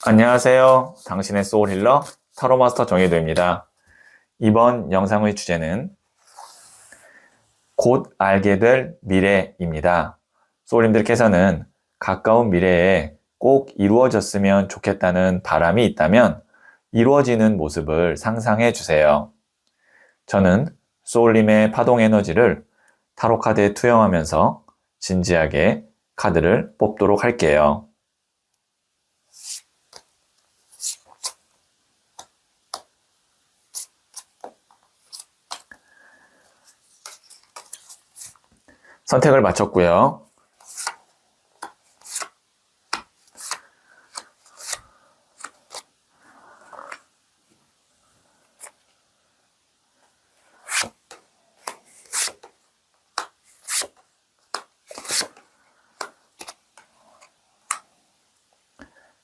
안녕하세요. 당신의 소울 힐러 타로 마스터 정혜도입니다. 이번 영상의 주제는 곧 알게 될 미래입니다. 소울님들께서는 가까운 미래에 꼭 이루어졌으면 좋겠다는 바람이 있다면 이루어지는 모습을 상상해 주세요. 저는 소울님의 파동 에너지를 타로 카드에 투영하면서 진지하게 카드를 뽑도록 할게요. 선택을 마쳤고요.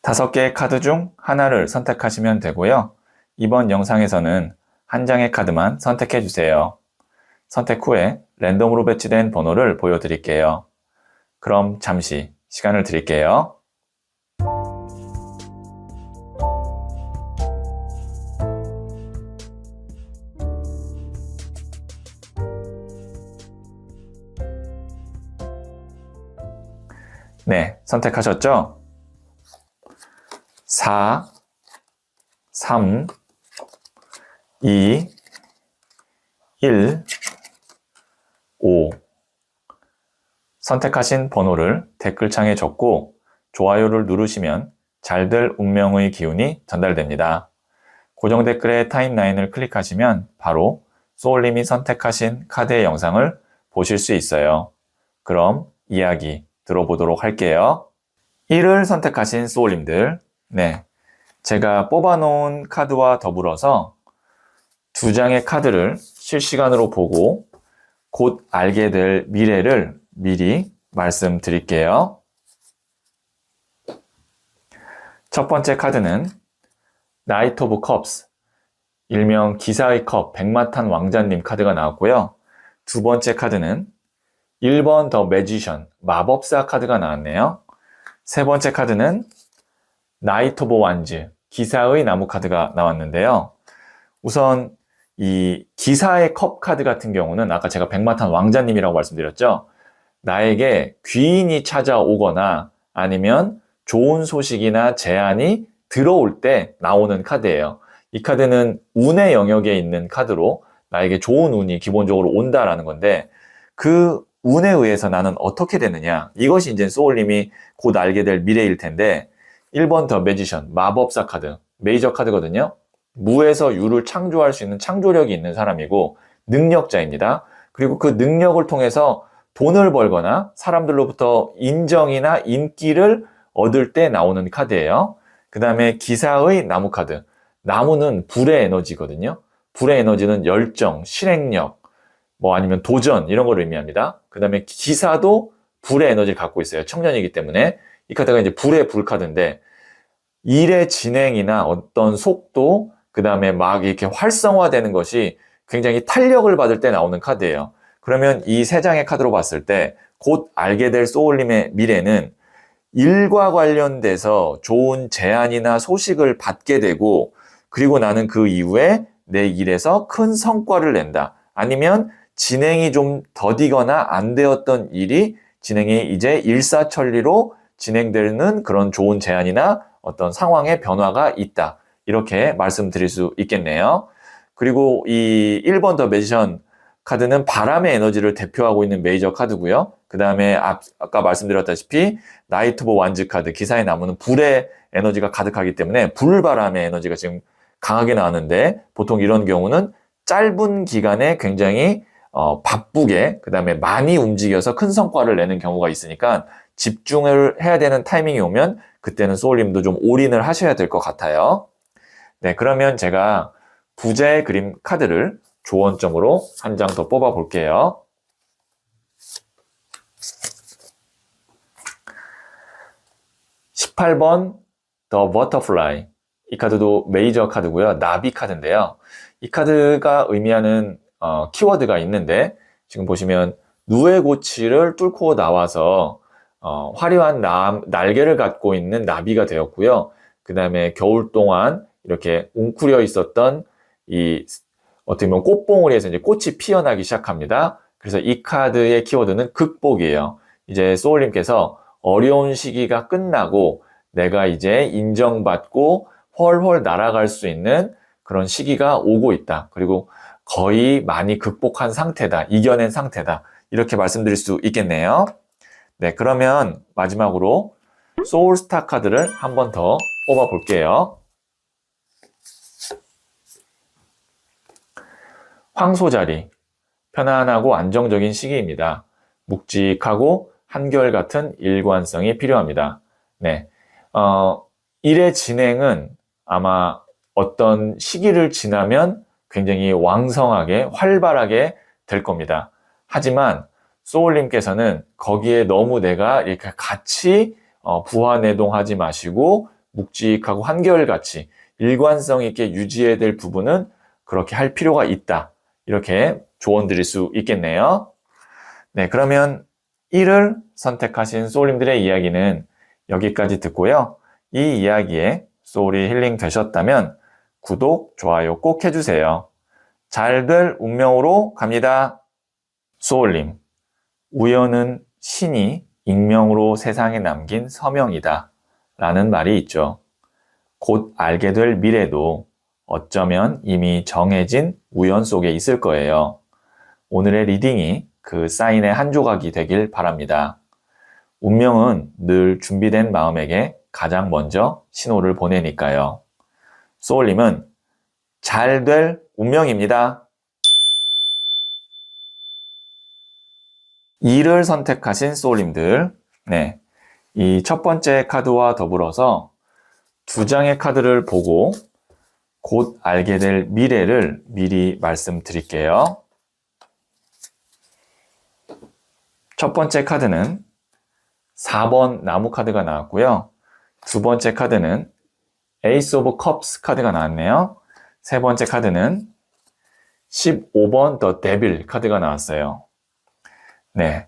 다섯 개의 카드 중 하나를 선택하시면 되고요. 이번 영상에서는 한 장의 카드만 선택해 주세요. 선택 후에 랜덤으로 배치된 번호를 보여드릴게요. 그럼 잠시 시간을 드릴게요. 네, 선택하셨죠? 4, 3, 2, 1, 5. 선택하신 번호를 댓글창에 적고 좋아요를 누르시면 잘 될 운명의 기운이 전달됩니다. 고정 댓글의 타임라인을 클릭하시면 바로 소울님이 선택하신 카드의 영상을 보실 수 있어요. 그럼 이야기 들어보도록 할게요. 1을 선택하신 소울님들, 네, 제가 뽑아놓은 카드와 더불어서 두 장의 카드를 실시간으로 보고 곧 알게 될 미래를 미리 말씀드릴게요. 첫 번째 카드는 나이트 오브 컵스, 일명 기사의 컵, 백마탄 왕자님 카드가 나왔고요. 두 번째 카드는 1번 더 매지션, 마법사 카드가 나왔네요. 세 번째 카드는 나이트 오브 완즈, 기사의 나무 카드가 나왔는데요. 우선 이 기사의 컵 카드 같은 경우는 아까 제가 백마탄 왕자님이라고 말씀드렸죠. 나에게 귀인이 찾아오거나 아니면 좋은 소식이나 제안이 들어올 때 나오는 카드예요. 이 카드는 운의 영역에 있는 카드로 나에게 좋은 운이 기본적으로 온다라는 건데 그 운에 의해서 나는 어떻게 되느냐, 이것이 이제 소울님이 곧 알게 될 미래일 텐데 1번 더 매지션, 마법사 카드, 메이저 카드거든요. 무에서 유를 창조할 수 있는 창조력이 있는 사람이고 능력자입니다. 그리고 그 능력을 통해서 돈을 벌거나 사람들로부터 인정이나 인기를 얻을 때 나오는 카드예요. 그 다음에 기사의 나무 카드. 나무는 불의 에너지거든요. 불의 에너지는 열정, 실행력, 아니면 도전 이런 걸 의미합니다. 그 다음에 기사도 불의 에너지를 갖고 있어요. 청년이기 때문에. 이 카드가 이제 불의 불 카드인데 일의 진행이나 어떤 속도, 그 다음에 막 이렇게 활성화되는 것이 굉장히 탄력을 받을 때 나오는 카드예요. 그러면 이 세 장의 카드로 봤을 때 곧 알게 될 소울님의 미래는 일과 관련돼서 좋은 제안이나 소식을 받게 되고, 그리고 나는 그 이후에 내 일에서 큰 성과를 낸다. 아니면 진행이 좀 더디거나 안 되었던 일이 진행이 이제 일사천리로 진행되는 그런 좋은 제안이나 어떤 상황의 변화가 있다. 이렇게 말씀드릴 수 있겠네요. 그리고 이 1번 더 매지션 카드는 바람의 에너지를 대표하고 있는 메이저 카드고요. 그 다음에 아까 말씀드렸다시피 나이트 오브 완즈 카드, 기사의 나무는 불의 에너지가 가득하기 때문에 불바람의 에너지가 지금 강하게 나왔는데 보통 이런 경우는 짧은 기간에 굉장히 바쁘게, 그 다음에 많이 움직여서 큰 성과를 내는 경우가 있으니까 집중을 해야 되는 타이밍이 오면 그때는 소울님도 좀 올인을 하셔야 될 것 같아요. 네, 그러면 제가 부자의 그림 카드를 조언점으로 한 장 더 뽑아 볼게요. 18번 더 버터플라이. 이 카드도 메이저 카드고요. 나비 카드인데요. 이 카드가 의미하는 키워드가 있는데 지금 보시면 누에고치를 뚫고 나와서 화려한 날개를 갖고 있는 나비가 되었고요. 그 다음에 겨울 동안 이렇게 웅크려 있었던 이 어떻게 보면 꽃봉오리에서 이제 꽃이 피어나기 시작합니다. 그래서 이 카드의 키워드는 극복이에요. 이제 소울님께서 어려운 시기가 끝나고 내가 이제 인정받고 훨훨 날아갈 수 있는 그런 시기가 오고 있다. 그리고 거의 많이 극복한 상태다. 이겨낸 상태다. 이렇게 말씀드릴 수 있겠네요. 네, 그러면 마지막으로 소울스타 카드를 한 번 더 뽑아 볼게요. 황소자리, 편안하고 안정적인 시기입니다. 묵직하고 한결같은 일관성이 필요합니다. 네, 일의 진행은 아마 어떤 시기를 지나면 굉장히 왕성하게 활발하게 될 겁니다. 하지만 소울님께서는 거기에 너무 내가 이렇게 같이 부화내동하지 마시고 묵직하고 한결같이 일관성 있게 유지해야 될 부분은 그렇게 할 필요가 있다. 이렇게 조언 드릴 수 있겠네요. 네, 그러면 1을 선택하신 소울님들의 이야기는 여기까지 듣고요. 이 이야기에 소울이 힐링 되셨다면 구독, 좋아요 꼭 해주세요. 잘 될 운명으로 갑니다. 소울님, 우연은 신이 익명으로 세상에 남긴 서명이다 라는 말이 있죠. 곧 알게 될 미래도 어쩌면 이미 정해진 우연 속에 있을 거예요. 오늘의 리딩이 그 사인의 한 조각이 되길 바랍니다. 운명은 늘 준비된 마음에게 가장 먼저 신호를 보내니까요. 소울님은 잘 될 운명입니다. 2를 선택하신 소울님들, 네, 이 첫 번째 카드와 더불어서 두 장의 카드를 보고 곧 알게 될 미래를 미리 말씀드릴게요. 첫 번째 카드는 4번 나무 카드가 나왔고요. 두 번째 카드는 에이스 오브 컵스 카드가 나왔네요. 세 번째 카드는 15번 더 데빌 카드가 나왔어요. 네,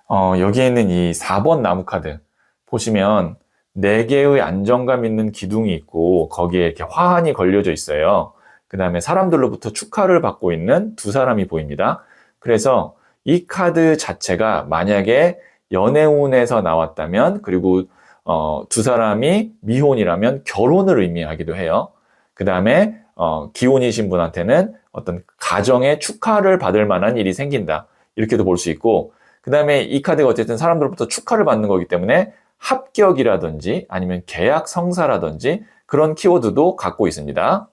여기에 있는 이 4번 나무 카드 보시면 4개의 안정감 있는 기둥이 있고 거기에 이렇게 화환이 걸려져 있어요. 그 다음에 사람들로부터 축하를 받고 있는 두 사람이 보입니다. 그래서 이 카드 자체가 만약에 연애운에서 나왔다면, 그리고 두 사람이 미혼이라면 결혼을 의미하기도 해요. 그 다음에 기혼이신 분한테는 어떤 가정의 축하를 받을 만한 일이 생긴다, 이렇게도 볼 수 있고, 그 다음에 이 카드가 어쨌든 사람들로부터 축하를 받는 거기 때문에 합격이라든지 아니면 계약 성사라든지 그런 키워드도 갖고 있습니다.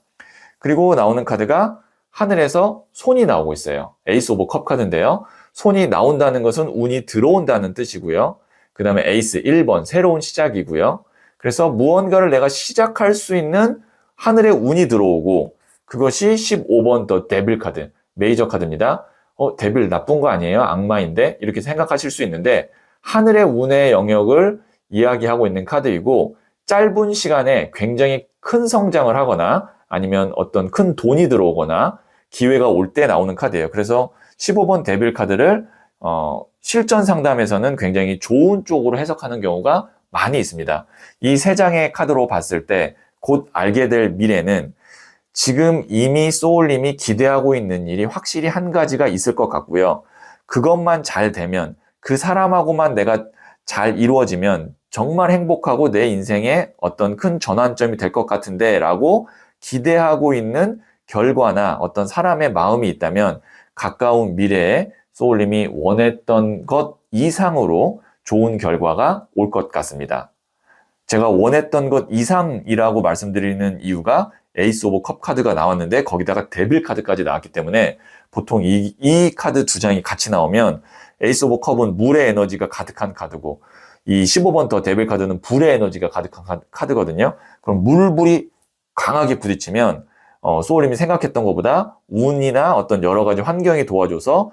그리고 나오는 카드가 하늘에서 손이 나오고 있어요. 에이스 오브 컵 카드인데요. 손이 나온다는 것은 운이 들어온다는 뜻이고요. 그 다음에 에이스 1번 새로운 시작이고요. 그래서 무언가를 내가 시작할 수 있는 하늘에 운이 들어오고, 그것이 15번 더 데빌 카드, 메이저 카드입니다. 데빌 나쁜 거 아니에요? 악마인데? 이렇게 생각하실 수 있는데, 하늘의 운의 영역을 이야기하고 있는 카드이고, 짧은 시간에 굉장히 큰 성장을 하거나 아니면 어떤 큰 돈이 들어오거나 기회가 올 때 나오는 카드예요. 그래서 15번 데빌 카드를 실전 상담에서는 굉장히 좋은 쪽으로 해석하는 경우가 많이 있습니다. 이 세 장의 카드로 봤을 때 곧 알게 될 미래는 지금 이미 소울님이 기대하고 있는 일이 확실히 한 가지가 있을 것 같고요. 그것만 잘 되면, 그 사람하고만 내가 잘 이루어지면 정말 행복하고 내 인생에 어떤 큰 전환점이 될 것 같은데 라고 기대하고 있는 결과나 어떤 사람의 마음이 있다면 가까운 미래에 소울님이 원했던 것 이상으로 좋은 결과가 올 것 같습니다. 제가 원했던 것 이상이라고 말씀드리는 이유가 에이스 오브 컵 카드가 나왔는데 거기다가 데빌 카드까지 나왔기 때문에, 보통 이 카드 두 장이 같이 나오면 에이스 오브 컵은 물의 에너지가 가득한 카드고 이 15번 더 데빌 카드는 불의 에너지가 가득한 카드거든요. 그럼 물불이 강하게 부딪히면 소울님이 생각했던 것보다 운이나 어떤 여러 가지 환경이 도와줘서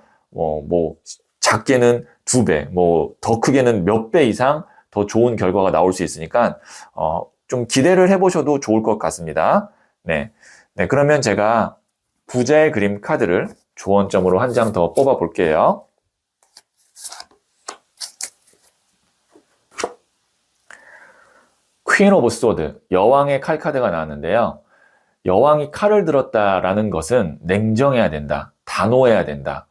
작게는 2배, 더 크게는 몇 배 이상 더 좋은 결과가 나올 수 있으니까 좀 기대를 해보셔도 좋을 것 같습니다. 네, 그러면 제가 부자의 그림 카드를 조언점으로 한 장 더 뽑아 볼게요. 퀸 오브 소드, 여왕의 칼 카드가 나왔는데요. 여왕이 칼을 들었다라는 것은 냉정해야 된다, 단호해야 된다,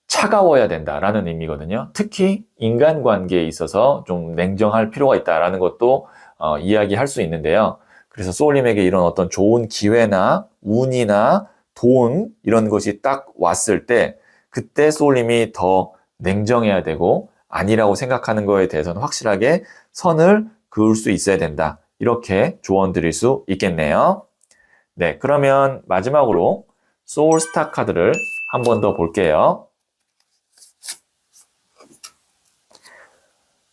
차가워야 된다라는 의미거든요. 특히 인간관계에 있어서 좀 냉정할 필요가 있다라는 것도 이야기할 수 있는데요. 그래서 소울님에게 이런 어떤 좋은 기회나 운이나 돈 이런 것이 딱 왔을 때 그때 소울님이 더 냉정해야 되고 아니라고 생각하는 거에 대해서는 확실하게 선을 그을 수 있어야 된다. 이렇게 조언 드릴 수 있겠네요. 네, 그러면 마지막으로 소울스타 카드를 한 번 더 볼게요.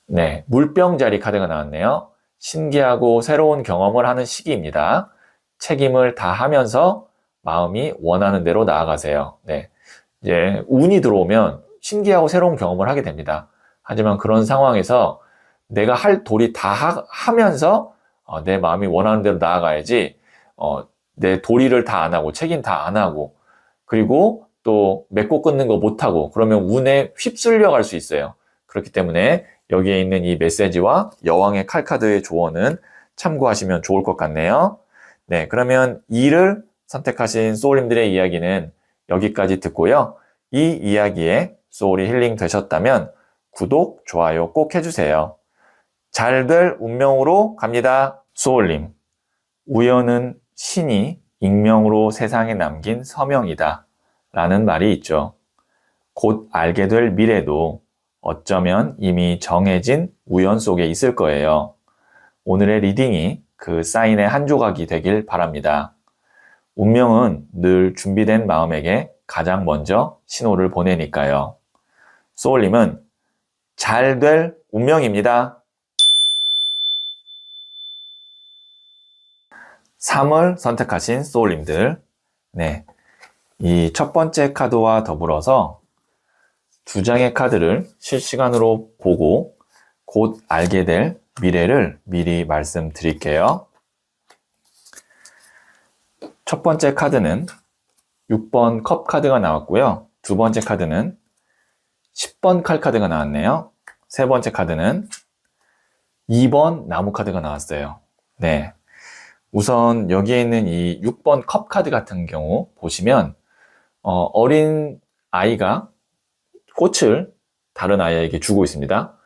네, 물병자리 카드가 나왔네요. 신기하고 새로운 경험을 하는 시기입니다. 책임을 다하면서 마음이 원하는 대로 나아가세요. 네, 이제 운이 들어오면 신기하고 새로운 경험을 하게 됩니다. 하지만 그런 상황에서 내가 할 도리 다 하면서 내 마음이 원하는 대로 나아가야지 내 도리를 다 안 하고 책임 다 안 하고 그리고 또 맺고 끊는 거 못하고 그러면 운에 휩쓸려 갈 수 있어요. 그렇기 때문에 여기에 있는 이 메시지와 여왕의 칼 카드의 조언은 참고하시면 좋을 것 같네요. 네, 그러면 2를 선택하신 소울님들의 이야기는 여기까지 듣고요. 이 이야기에 소울이 힐링 되셨다면 구독, 좋아요 꼭 해주세요. 잘 될 운명으로 갑니다. 소울님, 우연은 신이 익명으로 세상에 남긴 서명이다 라는 말이 있죠. 곧 알게 될 미래도 어쩌면 이미 정해진 우연 속에 있을 거예요. 오늘의 리딩이 그 사인의 한 조각이 되길 바랍니다. 운명은 늘 준비된 마음에게 가장 먼저 신호를 보내니까요. 소울님은 잘 될 운명입니다. 3을 선택하신 소울님들, 네, 이 첫 번째 카드와 더불어서 2장의 카드를 실시간으로 보고 곧 알게 될 미래를 미리 말씀드릴게요. 첫 번째 카드는 6번 컵 카드가 나왔고요. 두 번째 카드는 10번 칼 카드가 나왔네요. 세 번째 카드는 2번 나무 카드가 나왔어요. 네. 우선 여기에 있는 이 6번 컵 카드 같은 경우 보시면 어린 아이가 꽃을 다른 아이에게 주고 있습니다.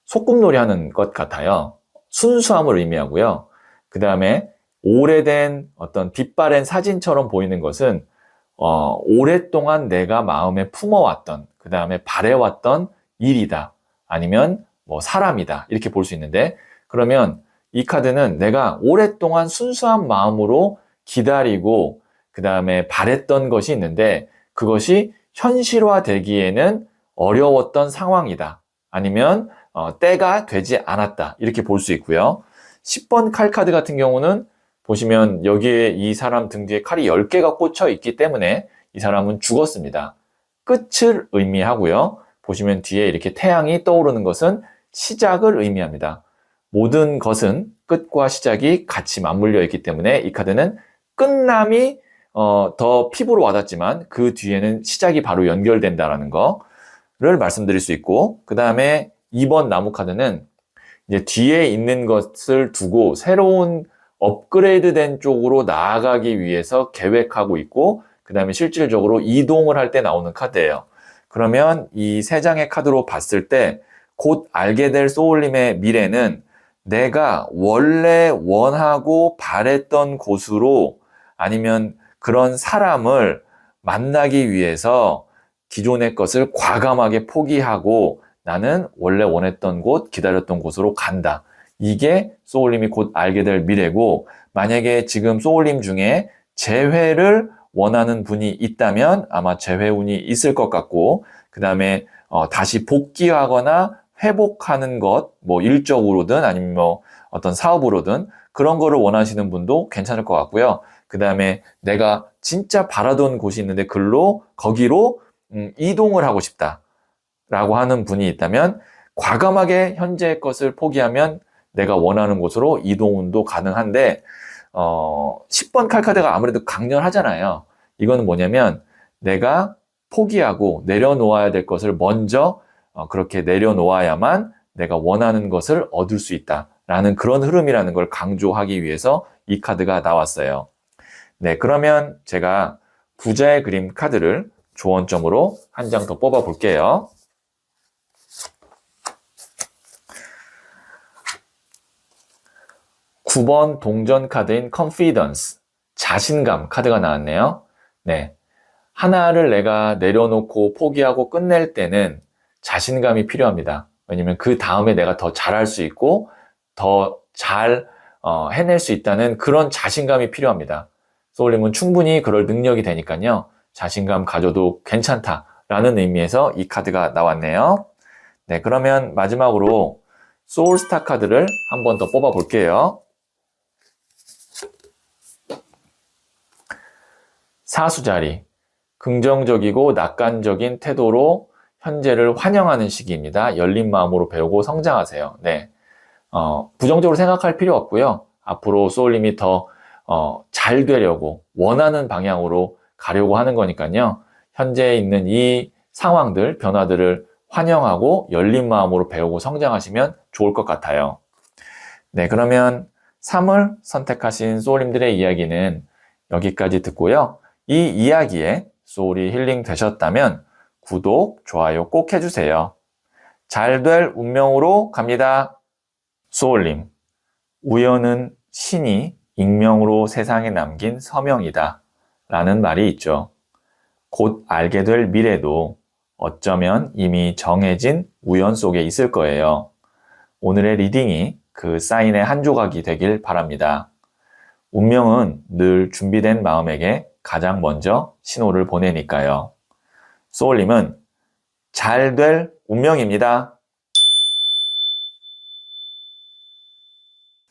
소꿉놀이 하는 것 같아요. 순수함을 의미하고요. 그 다음에 오래된 어떤 빛바랜 사진처럼 보이는 것은 오랫동안 내가 마음에 품어왔던, 그 다음에 바래왔던 일이다. 아니면 뭐 사람이다. 이렇게 볼 수 있는데, 그러면 이 카드는 내가 오랫동안 순수한 마음으로 기다리고 그 다음에 바랬던 것이 있는데 그것이 현실화되기에는 어려웠던 상황이다. 아니면 때가 되지 않았다. 이렇게 볼 수 있고요. 10번 칼 카드 같은 경우는 보시면 여기에 이 사람 등 뒤에 칼이 10개가 꽂혀 있기 때문에 이 사람은 죽었습니다. 끝을 의미하고요. 보시면 뒤에 이렇게 태양이 떠오르는 것은 시작을 의미합니다. 모든 것은 끝과 시작이 같이 맞물려 있기 때문에 이 카드는 끝남이 더 피부로 와닿지만 그 뒤에는 시작이 바로 연결된다라는 거를 말씀드릴 수 있고, 그 다음에 2번 나무 카드는 이제 뒤에 있는 것을 두고 새로운 업그레이드된 쪽으로 나아가기 위해서 계획하고 있고, 그 다음에 실질적으로 이동을 할 때 나오는 카드예요. 그러면 이 세 장의 카드로 봤을 때 곧 알게 될 소울님의 미래는 내가 원래 원하고 바랬던 곳으로 아니면 그런 사람을 만나기 위해서 기존의 것을 과감하게 포기하고 나는 원래 원했던 곳, 기다렸던 곳으로 간다. 이게 소울님이 곧 알게 될 미래고, 만약에 지금 소울님 중에 재회를 원하는 분이 있다면 아마 재회운이 있을 것 같고, 그 다음에 다시 복귀하거나 회복하는 것, 뭐 일적으로든 아니면 뭐 어떤 사업으로든 그런 거를 원하시는 분도 괜찮을 것 같고요. 그 다음에 내가 진짜 바라던 곳이 있는데 거기로 이동을 하고 싶다라고 하는 분이 있다면 과감하게 현재의 것을 포기하면 내가 원하는 곳으로 이동도 가능한데 10번 칼카드가 아무래도 강렬하잖아요. 이거는 뭐냐면 내가 포기하고 내려놓아야 될 것을 먼저 그렇게 내려놓아야만 내가 원하는 것을 얻을 수 있다 라는 그런 흐름이라는 걸 강조하기 위해서 이 카드가 나왔어요. 네, 그러면 제가 부자의 그림 카드를 조언점으로 한 장 더 뽑아 볼게요. (9번) 동전 카드인 confidence, 자신감 카드가 나왔네요. 네, 하나를 내가 내려놓고 포기하고 끝낼 때는 자신감이 필요합니다. 왜냐면 그 다음에 내가 더 잘할 수 있고 더 잘 해낼 수 있다는 그런 자신감이 필요합니다. 소울님은 충분히 그럴 능력이 되니까요. 자신감 가져도 괜찮다라는 의미에서 이 카드가 나왔네요. 네, 그러면 마지막으로 소울스타 카드를 한 번 더 뽑아 볼게요. 사수자리, 긍정적이고 낙관적인 태도로 현재를 환영하는 시기입니다. 열린 마음으로 배우고 성장하세요. 네, 부정적으로 생각할 필요 없고요. 앞으로 소울님이 더 잘 되려고 원하는 방향으로 가려고 하는 거니까요. 현재 있는 이 상황들, 변화들을 환영하고 열린 마음으로 배우고 성장하시면 좋을 것 같아요. 네, 그러면 3을 선택하신 소울님들의 이야기는 여기까지 듣고요. 이 이야기에 소울이 힐링 되셨다면 구독, 좋아요 꼭 해주세요. 잘 될 운명으로 갑니다. 소울님, 우연은 신이 익명으로 세상에 남긴 서명이다 라는 말이 있죠. 곧 알게 될 미래도 어쩌면 이미 정해진 우연 속에 있을 거예요. 오늘의 리딩이 그 사인의 한 조각이 되길 바랍니다. 운명은 늘 준비된 마음에게 가장 먼저 신호를 보내니까요. 소울님은 잘 될 운명입니다.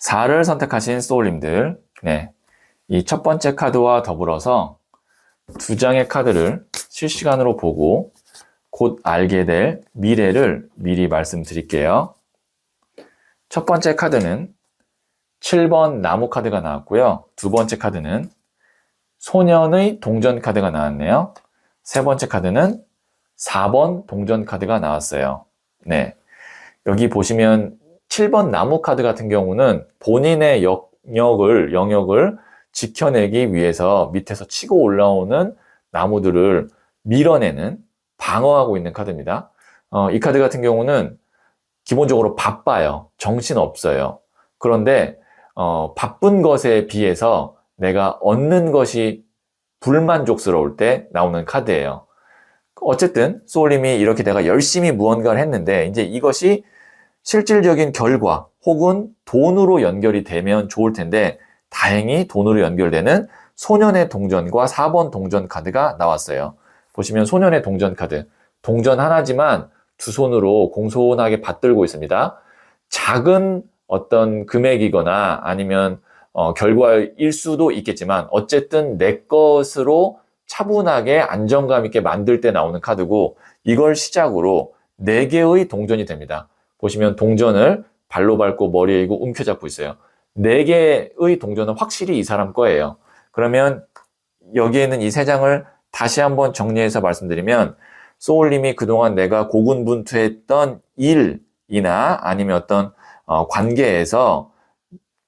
4를 선택하신 소울님들, 네, 이 첫 번째 카드와 더불어서 두 장의 카드를 실시간으로 보고 곧 알게 될 미래를 미리 말씀드릴게요. 첫 번째 카드는 7번 나무 카드가 나왔고요. 두 번째 카드는 소년의 동전 카드가 나왔네요. 세 번째 카드는 4번 동전 카드가 나왔어요. 네, 여기 보시면 7번 나무 카드 같은 경우는 본인의 영역을 지켜내기 위해서 밑에서 치고 올라오는 나무들을 밀어내는, 방어하고 있는 카드입니다. 이 카드 같은 경우는 기본적으로 바빠요. 정신없어요. 그런데 바쁜 것에 비해서 내가 얻는 것이 불만족스러울 때 나오는 카드예요. 어쨌든 소울님이 이렇게 내가 열심히 무언가를 했는데 이제 이것이 실질적인 결과 혹은 돈으로 연결이 되면 좋을 텐데 다행히 돈으로 연결되는 소년의 동전과 4번 동전 카드가 나왔어요. 보시면 소년의 동전 카드, 동전 하나지만 두 손으로 공손하게 받들고 있습니다. 작은 어떤 금액이거나 아니면 결과일 수도 있겠지만 어쨌든 내 것으로 차분하게 안정감 있게 만들 때 나오는 카드고, 이걸 시작으로 4개의 동전이 됩니다. 보시면 동전을 발로 밟고 머리에 이고 움켜잡고 있어요. 4개의 동전은 확실히 이 사람 거예요. 그러면 여기에는 이 3장을 다시 한번 정리해서 말씀드리면, 소울님이 그동안 내가 고군분투했던 일이나 아니면 어떤 관계에서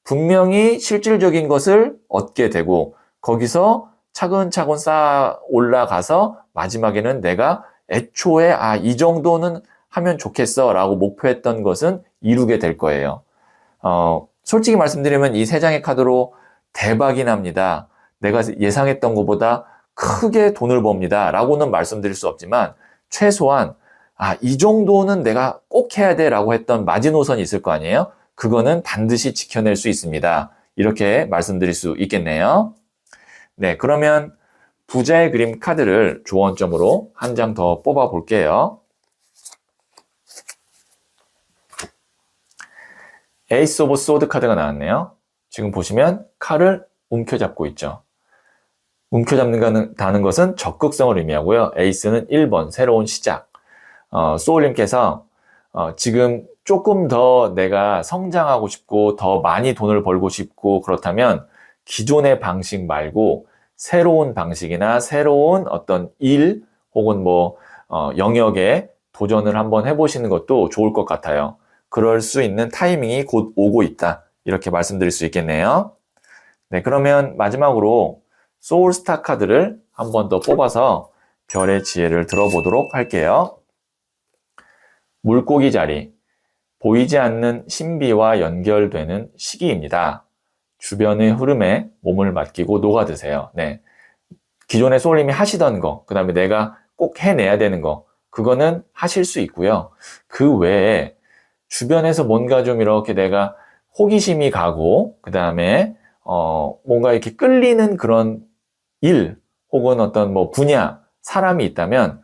분명히 실질적인 것을 얻게 되고 거기서 차근차근 쌓아 올라가서 마지막에는 내가 애초에 이 정도는 하면 좋겠어 라고 목표했던 것은 이루게 될 거예요. 솔직히 말씀드리면 이 3장의 카드로 대박이 납니다. 내가 예상했던 것보다 크게 돈을 법니다 라고는 말씀드릴 수 없지만 최소한 이 정도는 내가 꼭 해야 돼 라고 했던 마지노선이 있을 거 아니에요? 그거는 반드시 지켜낼 수 있습니다. 이렇게 말씀드릴 수 있겠네요. 네, 그러면 부자의 그림 카드를 조언점으로 한 장 더 뽑아 볼게요. 에이스 오브 소드 카드가 나왔네요. 지금 보시면 칼을 움켜잡고 있죠. 움켜잡는다는 것은 적극성을 의미하고요. 에이스는 1번, 새로운 시작. 소울님께서 지금 조금 더 내가 성장하고 싶고 더 많이 돈을 벌고 싶고 그렇다면 기존의 방식 말고 새로운 방식이나 새로운 어떤 일 혹은 영역에 도전을 한번 해보시는 것도 좋을 것 같아요. 그럴 수 있는 타이밍이 곧 오고 있다. 이렇게 말씀드릴 수 있겠네요. 네, 그러면 마지막으로 소울스타 카드를 한 번 더 뽑아서 별의 지혜를 들어보도록 할게요. 물고기 자리, 보이지 않는 신비와 연결되는 시기입니다. 주변의 흐름에 몸을 맡기고 녹아드세요. 네, 기존에 소울님이 하시던 거, 그 다음에 내가 꼭 해내야 되는 거, 그거는 하실 수 있고요. 그 외에 주변에서 뭔가 좀 이렇게 내가 호기심이 가고, 그 다음에 뭔가 이렇게 끌리는 그런 일, 혹은 어떤 뭐 분야, 사람이 있다면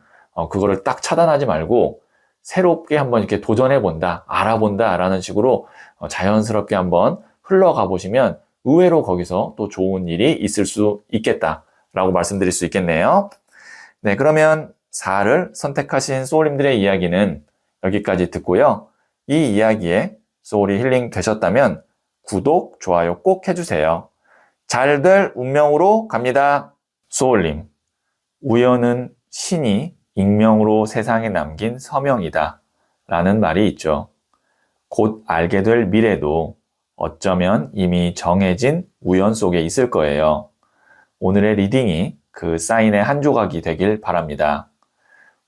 그거를 딱 차단하지 말고 새롭게 한번 이렇게 도전해 본다, 알아본다 라는 식으로 자연스럽게 한번 흘러가 보시면 의외로 거기서 또 좋은 일이 있을 수 있겠다 라고 말씀드릴 수 있겠네요. 네, 그러면 4를 선택하신 소울님들의 이야기는 여기까지 듣고요. 이 이야기에 소울이 힐링 되셨다면 구독, 좋아요 꼭 해주세요. 잘 될 운명으로 갑니다. 소울님, 우연은 신이 익명으로 세상에 남긴 서명이다 라는 말이 있죠. 곧 알게 될 미래도 어쩌면 이미 정해진 우연 속에 있을 거예요. 오늘의 리딩이 그 사인의 한 조각이 되길 바랍니다.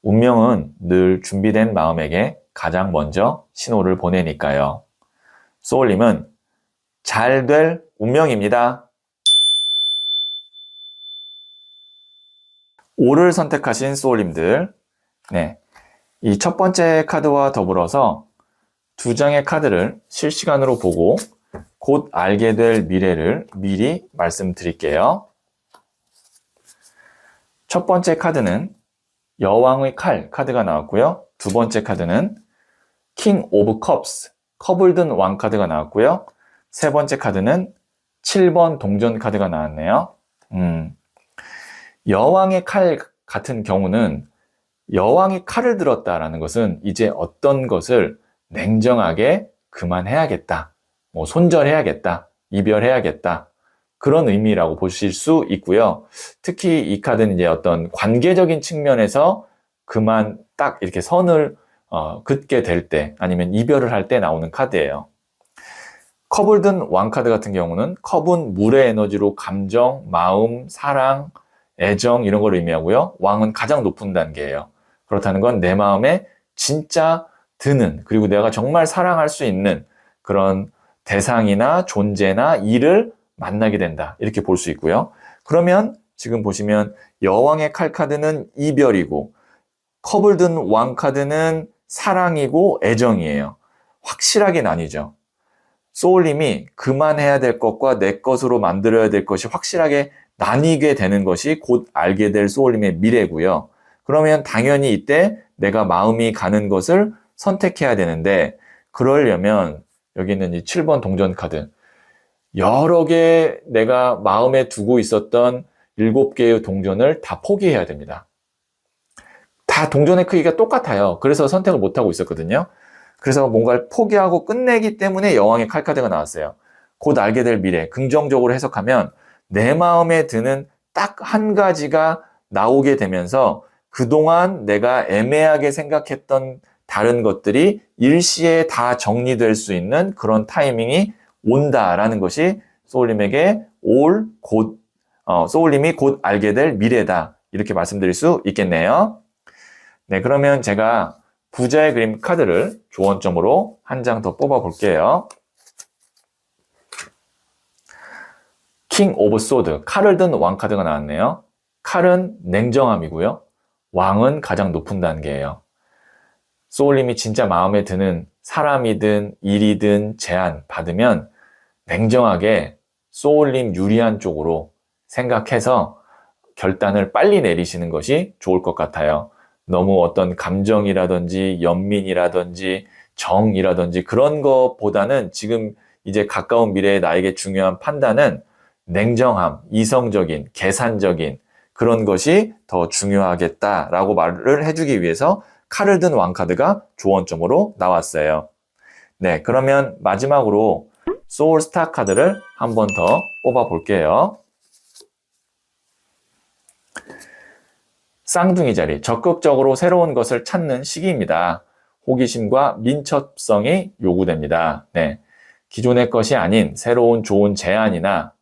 운명은 늘 준비된 마음에게 가장 먼저 신호를 보내니까요. 소울님은 잘 될 운명입니다. 5를 선택하신 소울님들, 네, 이 첫 번째 카드와 더불어서 두 장의 카드를 실시간으로 보고 곧 알게 될 미래를 미리 말씀드릴게요. 첫 번째 카드는 여왕의 칼 카드가 나왔고요. 두 번째 카드는 킹 오브 컵스, 컵을 든 왕 카드가 나왔고요. 세 번째 카드는 7번 동전 카드가 나왔네요. 여왕의 칼 같은 경우는 여왕이 칼을 들었다라는 것은 이제 어떤 것을 냉정하게 그만해야겠다, 뭐 손절해야겠다, 이별해야겠다, 그런 의미라고 보실 수 있고요. 특히 이 카드는 이제 어떤 관계적인 측면에서 그만 딱 이렇게 선을 긋게 될 때, 아니면 이별을 할 때 나오는 카드예요. 컵을 든 왕 카드 같은 경우는 컵은 물의 에너지로 감정, 마음, 사랑, 애정 이런 걸 의미하고요. 왕은 가장 높은 단계예요. 그렇다는 건 내 마음에 진짜 드는, 그리고 내가 정말 사랑할 수 있는 그런 대상이나 존재나 일을 만나게 된다, 이렇게 볼 수 있고요. 그러면 지금 보시면 여왕의 칼 카드는 이별이고 컵을 든 왕 카드는 사랑이고 애정이에요. 확실하게 나뉘죠. 소울님이 그만해야 될 것과 내 것으로 만들어야 될 것이 확실하게 나뉘게 되는 것이 곧 알게 될 소울님의 미래고요. 그러면 당연히 이때 내가 마음이 가는 것을 선택해야 되는데, 그러려면 여기 있는 이 7번 동전 카드, 여러 개 내가 마음에 두고 있었던 7개의 동전을 다 포기해야 됩니다. 다 동전의 크기가 똑같아요. 그래서 선택을 못하고 있었거든요. 그래서 뭔가를 포기하고 끝내기 때문에 여왕의 칼 카드가 나왔어요. 곧 알게 될 미래, 긍정적으로 해석하면 내 마음에 드는 딱 한 가지가 나오게 되면서 그동안 내가 애매하게 생각했던 다른 것들이 일시에 다 정리될 수 있는 그런 타이밍이 온다라는 것이 소울님에게 소울님이 곧 알게 될 미래다, 이렇게 말씀드릴 수 있겠네요. 네, 그러면 제가 부자의 그림 카드를 조언점으로 한 장 더 뽑아 볼게요. 킹 오브 소드, 칼을 든 왕 카드가 나왔네요. 칼은 냉정함이고요. 왕은 가장 높은 단계예요. 소울님이 진짜 마음에 드는 사람이든 일이든 제안 받으면 냉정하게 소울님 유리한 쪽으로 생각해서 결단을 빨리 내리시는 것이 좋을 것 같아요. 너무 어떤 감정이라든지 연민이라든지 정이라든지 그런 것보다는 지금 이제 가까운 미래에 나에게 중요한 판단은 냉정함, 이성적인, 계산적인 그런 것이 더 중요하겠다라고 말을 해주기 위해서 칼을 든 왕 카드가 조언점으로 나왔어요. 네, 그러면 마지막으로 소울스타 카드를 한 번 더 뽑아 볼게요. 쌍둥이 자리, 적극적으로 새로운 것을 찾는 시기입니다. 호기심과 민첩성이 요구됩니다. 네. 기존의 것이 아닌 새로운 좋은 제안이나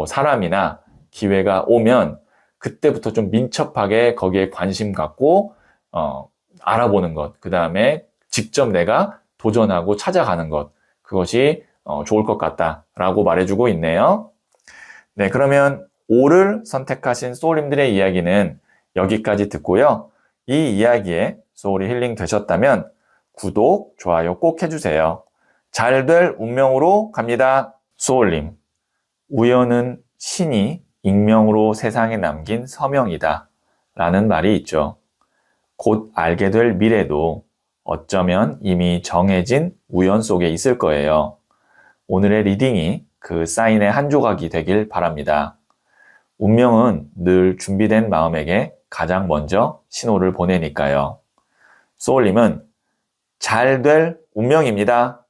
사람이나 기회가 오면 그때부터 좀 민첩하게 거기에 관심 갖고 알아보는 것, 그 다음에 직접 내가 도전하고 찾아가는 것, 그것이 좋을 것 같다라고 말해주고 있네요. 네, 그러면 5를 선택하신 소울님들의 이야기는 여기까지 듣고요. 이 이야기에 소울이 힐링 되셨다면 구독, 좋아요 꼭 해주세요. 잘 될 운명으로 갑니다. 소울님, 우연은 신이 익명으로 세상에 남긴 서명이다 라는 말이 있죠. 곧 알게 될 미래도 어쩌면 이미 정해진 우연 속에 있을 거예요. 오늘의 리딩이 그 사인의 한 조각이 되길 바랍니다. 운명은 늘 준비된 마음에게 가장 먼저 신호를 보내니까요. 소울님은 잘 될 운명입니다.